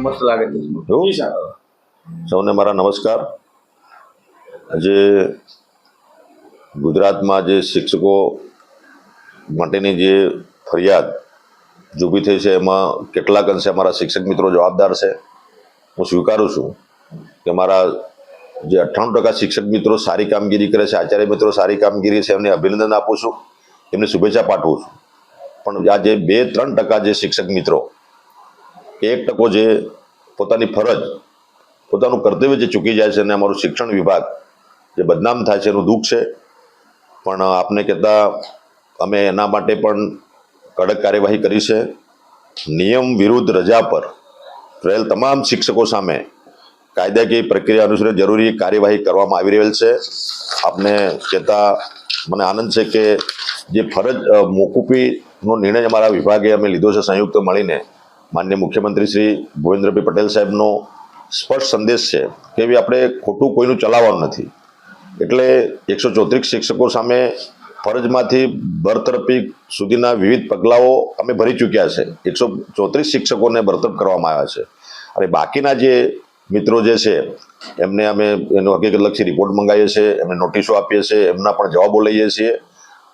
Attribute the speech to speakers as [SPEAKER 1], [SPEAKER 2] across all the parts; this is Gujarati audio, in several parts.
[SPEAKER 1] મસ્ત લાગે છે
[SPEAKER 2] એવું? સૌને મારા નમસ્કાર. આજે ગુજરાતમાં જે શિક્ષકો માટેની જે ફરિયાદ ઊભી થઈ છે એમાં કેટલાક અંશે અમારા શિક્ષક મિત્રો જવાબદાર છે. હું સ્વીકારું છું કે મારા જે 98% શિક્ષક મિત્રો સારી કામગીરી કરે છે, આચાર્ય મિત્રો સારી કામગીરી છે, એમને અભિનંદન આપું છું, એમને શુભેચ્છા પાઠવું છું. પણ આ જે 2-3% જે શિક્ષક મિત્રો, 1% જે પોતાની ફરજ, પોતાનું કર્તવ્ય જે ચૂકી જાય છે અને અમારું શિક્ષણ વિભાગ જે બદનામ થાય છે એનું દુઃખ છે. પણ આપને કહેતા અમે એના માટે પણ કડક કાર્યવાહી કરી છે. નિયમ વિરુદ્ધ રજા પર રહેલ તમામ શિક્ષકો સામે કાયદાકીય પ્રક્રિયા અનુસાર જરૂરી કાર્યવાહી કરવામાં આવી રહેલ છે. આપને કહેતા મને આનંદ છે કે જે ફરજ મોકૂફીનો નિર્ણય અમારા વિભાગે અમે લીધો છે સંયુક્ત મળીને, માનનીય મુખ્યમંત્રી શ્રી ભૂપેન્દ્રભાઈ પટેલ સાહેબનો સ્પષ્ટ સંદેશ છે કે ભાઈ આપણે ખોટું કોઈનું ચલાવવાનું નથી. એટલે 134 શિક્ષકો સામે ફરજમાંથી બરતરફી સુધીના વિવિધ પગલાઓ અમે ભરી ચૂક્યા છે. 134 શિક્ષકોને બરતરફ કરવામાં આવ્યા છે. અને બાકીના જે મિત્રો જે છે એમને અમે એનો હકીકતલક્ષી રિપોર્ટ મંગાવીએ છીએ, એમને નોટિસો આપીએ છીએ, એમના પણ જવાબો લઈએ છીએ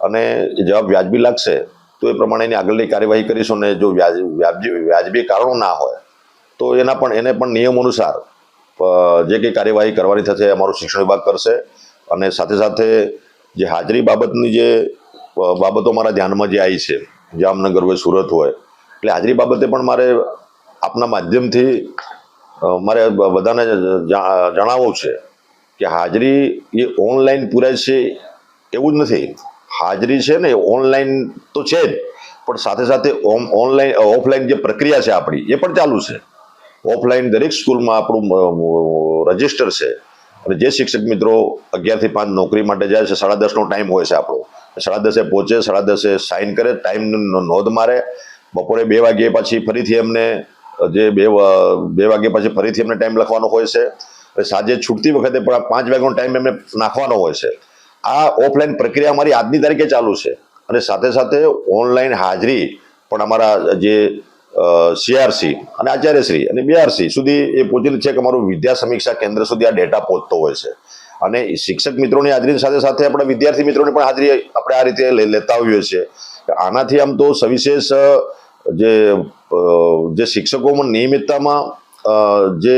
[SPEAKER 2] અને એ જવાબ વ્યાજબી લાગશે તો એ પ્રમાણેની આગળની કાર્યવાહી કરીશું. અને જો વ્યાજબી કારણો ના હોય તો એને પણ નિયમ અનુસાર જે કંઈ કાર્યવાહી કરવાની થશે અમારું શિક્ષણ વિભાગ કરશે. અને સાથે સાથે જે હાજરી બાબતની જે બાબતો મારા ધ્યાનમાં જે આવી છે, જામનગર હોય, સુરત હોય, એટલે હાજરી બાબતે પણ મારે આપના માધ્યમથી મારે બધાને જણાવવું છે કે હાજરી એ ઓનલાઈન પૂરાય છે એવું જ નથી. હાજરી છે ને ઓનલાઈન તો છે જ, પણ સાથે સાથે ઓનલાઈન ઓફલાઈન જે પ્રક્રિયા છે આપણી એ પણ ચાલુ છે. ઓફલાઈન દરેક સ્કૂલમાં આપણું રજિસ્ટર છે. અને જે શિક્ષક મિત્રો 11 થી 5 નોકરી માટે જાય છે, 10:30નો ટાઈમ હોય છે આપણો, 10:30 પહોંચે, 10:30 સાઇન કરે, ટાઈમની નોંધ મારે, બપોરે 2 વાગ્યે પછી ફરીથી એમને જે 2 વાગ્યા પછી ફરીથી એમને ટાઈમ લખવાનો હોય છે. સાંજે છૂટતી વખતે પણ 5 વાગ્યાનો ટાઈમ એમને નાખવાનો હોય છે. આ ઓફલાઈન પ્રક્રિયા અમારી આજની તારીખે ચાલુ છે. અને સાથે સાથે ઓનલાઈન હાજરી પણ અમારા જે CRC અને આચાર્યશ્રી અને BRC સુધી એ પહોંચેલી છે કે અમારું વિદ્યા સમીક્ષા કેન્દ્ર સુધી આ ડેટા પહોંચતો હોય છે. અને શિક્ષક મિત્રોની હાજરી સાથે સાથે આપણા વિદ્યાર્થી મિત્રોની પણ હાજરી આપણે આ રીતે લેતા હોઈએ છીએ. આનાથી આમ તો સવિશેષ જે શિક્ષકોમાં નિયમિતતામાં જે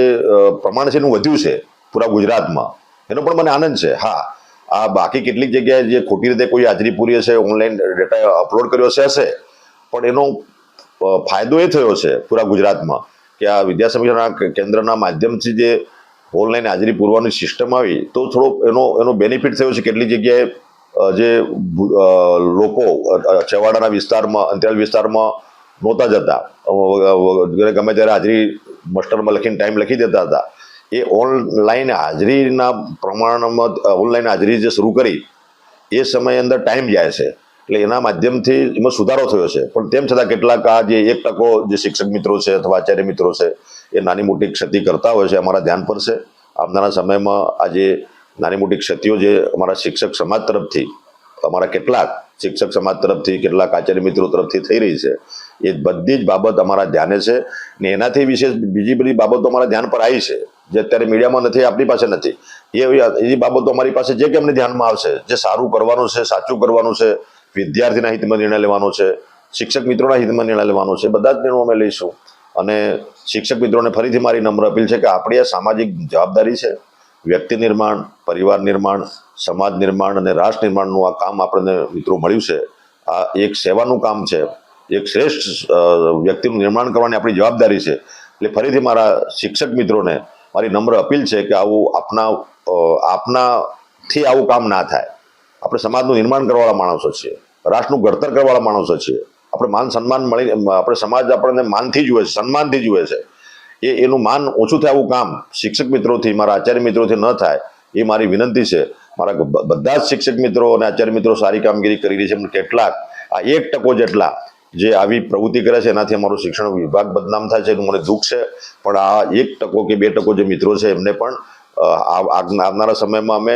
[SPEAKER 2] પ્રમાણ છે એનું વધ્યું છે પૂરા ગુજરાતમાં, એનો પણ મને આનંદ છે. હા, આ બાકી કેટલીક જગ્યાએ જે ખોટી રીતે કોઈ હાજરી પૂરી હશે, ઓનલાઈન ડેટા અપલોડ કર્યો હશે, પણ એનો ફાયદો એ થયો છે પૂરા ગુજરાતમાં કે આ વિદ્યા સમીક્ષા કેન્દ્રના માધ્યમથી જે ઓનલાઈન હાજરી પૂરવાની સિસ્ટમ આવી તો થોડો એનો બેનિફિટ થયો છે. કેટલી જગ્યાએ જે લોકો છેવાડાના વિસ્તારમાં, અંતરિયાળ વિસ્તારમાં નહોતા જતા, ગમે ત્યારે હાજરી માસ્ટરમાં લખીને ટાઈમ લખી દેતા હતા, એ ઓનલાઈન હાજરીના પ્રમાણમાં ઓનલાઈન હાજરી જે શરૂ કરી એ સમય અંદર ટાઈમ જાય છે. એટલે એના માધ્યમથી એમાં સુધારો થયો છે. પણ તેમ છતાં કેટલાક આ જે 1% જે શિક્ષક મિત્રો છે અથવા આચાર્ય મિત્રો છે એ નાની મોટી ક્ષતિ કરતા હોય છે, અમારા ધ્યાન પર છે. આવનારા સમયમાં આ જે નાની મોટી ક્ષતિઓ જે અમારા શિક્ષક સમાજ તરફથી, અમારા કેટલાક શિક્ષક સમાજ તરફથી, કેટલાક આચાર્ય મિત્રો તરફથી થઈ રહી છે, એ બધી જ બાબત અમારા ધ્યાને છે. ને એનાથી વિશેષ બીજી બધી બાબતો અમારા ધ્યાન પર આવી છે જે અત્યારે મીડિયામાં નથી, આપણી પાસે નથી. એ બાબતો અમારી પાસે જે કે અમને ધ્યાનમાં આવશે, જે સારું કરવાનું છે, સાચું કરવાનું છે, વિદ્યાર્થીના હિતમાં નિર્ણય લેવાનો છે, શિક્ષક મિત્રોના હિતમાં નિર્ણય લેવાનો છે, બધા જ નિર્ણયો અમે લઈશું. અને શિક્ષક મિત્રોને ફરીથી મારી નમ્ર અપીલ છે કે આપણી આ સામાજિક જવાબદારી છે. વ્યક્તિ નિર્માણ, પરિવાર નિર્માણ, સમાજ નિર્માણ અને રાષ્ટ્ર નિર્માણનું આ કામ આપણને મિત્રો મળ્યું છે. આ એક સેવાનું કામ છે, એક શ્રેષ્ઠ વ્યક્તિનું નિર્માણ કરવાની આપણી જવાબદારી છે. એટલે ફરીથી મારા શિક્ષક મિત્રોને મારી નમ્ર અપીલ છે કે આવું આપનાથી આવું કામ ના થાય. આપણે સમાજનું નિર્માણ કરવાવાળા માણસો છીએ, રાષ્ટ્રનું ઘડતર કરવાવાળા માણસો છીએ. આપણે માન સન્માન મળી, આપણે સમાજ આપણને માનથી જુએ છે, સન્માનથી જુએ છે. એનું માન ઓછું થાય આવું કામ શિક્ષક મિત્રોથી, મારા આચાર્ય મિત્રોથી ન થાય એ મારી વિનંતી છે. મારા બધા જ શિક્ષક મિત્રો અને આચાર્ય મિત્રો સારી કામગીરી કરી રહી છે, પણ કેટલાક આ 1% જેટલા જે આવી પ્રવૃત્તિ કરે છે એનાથી અમારું શિક્ષણ વિભાગ બદનામ થાય છે એનું મને દુઃખ છે. પણ આ 1% કે 2% જે મિત્રો છે એમને પણ આવનારા સમયમાં અમે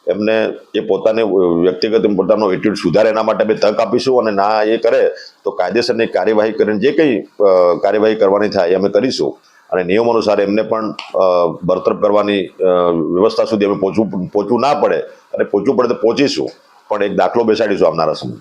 [SPEAKER 2] એમને એ પોતાને વ્યક્તિગત પોતાનો એટીટ્યુડ સુધારે એના માટે અમે તક આપીશું. અને ના એ કરે તો કાયદેસરની કાર્યવાહી કરીને જે કંઈ કાર્યવાહી કરવાની થાય એ અમે કરીશું. અને નિયમ અનુસાર એમને પણ બરતરફ કરવાની વ્યવસ્થા સુધી અમે પહોંચવું ના પડે અને પહોંચવું પડે તો પહોંચીશું, પણ એક દાખલો બેસાડીશું આવનારા સમય.